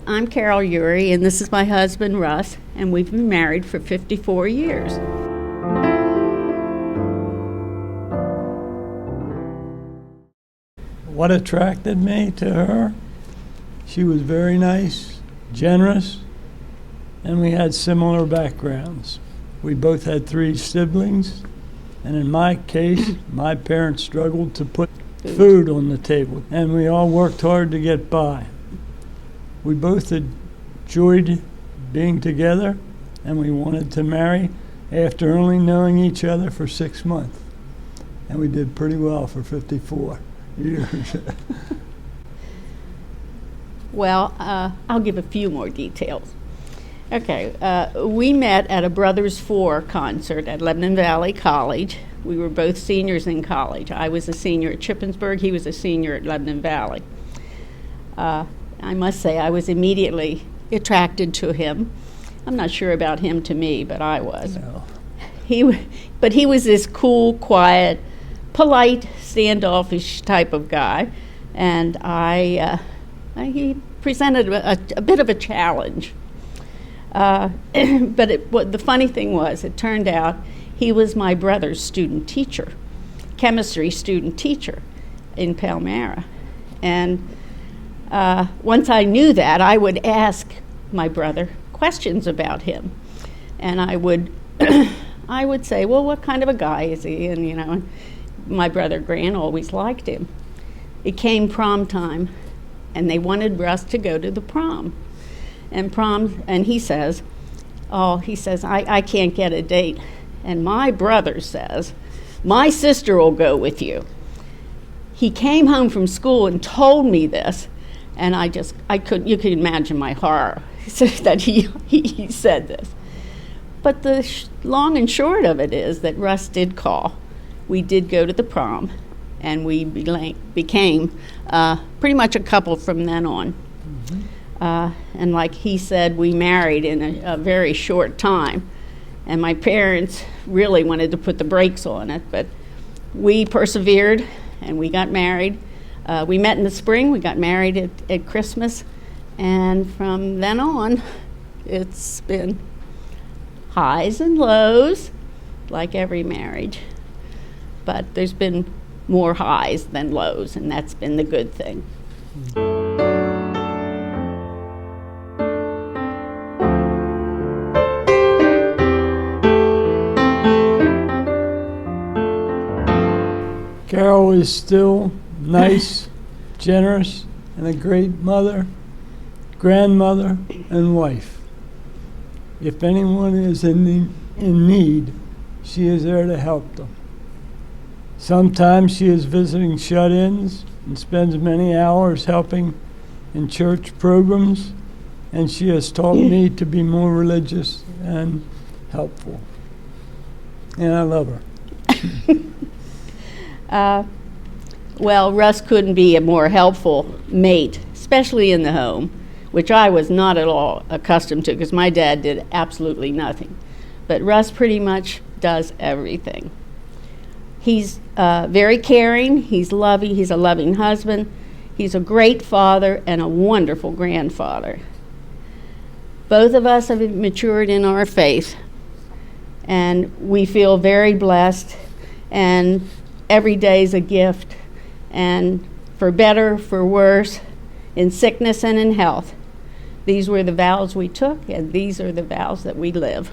I'm Carol Urey, and this is my husband, Russ, and we've been married for 54 years. What attracted me to her? She was very nice, generous, and we had similar backgrounds. We both had 3 siblings, and in my case, my parents struggled to put food on the table, and we all worked hard to get by. We both enjoyed being together, and we wanted to marry after only knowing each other for 6 months. And we did pretty well for 54 years. Well, I'll give a few more details. Okay, we met at a Brothers Four concert at Lebanon Valley College. We were both seniors in college. I was a senior at Shippensburg. He was a senior at Lebanon Valley. I must say I was immediately attracted to him. I'm not sure about him to me, but I was. No. He was this cool, quiet, polite, standoffish type of guy, and he presented a bit of a challenge. But the funny thing was, it turned out he was my brother's student teacher, chemistry student teacher in Palmyra. And once I knew that, I would ask my brother questions about him. And I would I would say, well, what kind of a guy is he? And, my brother Grant always liked him. It came prom time, and they wanted Russ to go to the prom. And he says, I can't get a date. And my brother says, my sister will go with you. He came home from school and told me this, and you could imagine my horror that he said this. But the long and short of it is that Russ did call. We did go to the prom, and we became pretty much a couple from then on. Mm-hmm. And like he said, we married in a very short time. And my parents really wanted to put the brakes on it, but we persevered, and we got married. We met in the spring. We got married at Christmas. And from then on, it's been highs and lows, like every marriage. But there's been more highs than lows, and that's been the good thing. Carol is still nice, generous, and a great mother, grandmother, and wife. If anyone is in need, she is there to help them. Sometimes she is visiting shut-ins and spends many hours helping in church programs, and she has taught me to be more religious and helpful. And I love her. Well, Russ couldn't be a more helpful mate, especially in the home, which I was not at all accustomed to because my dad did absolutely nothing. But Russ pretty much does everything. He's very caring, he's loving, he's a loving husband, he's a great father and a wonderful grandfather. Both of us have matured in our faith, and we feel very blessed, and every day is a gift, and for better, for worse, in sickness and in health. These were the vows we took, and these are the vows that we live.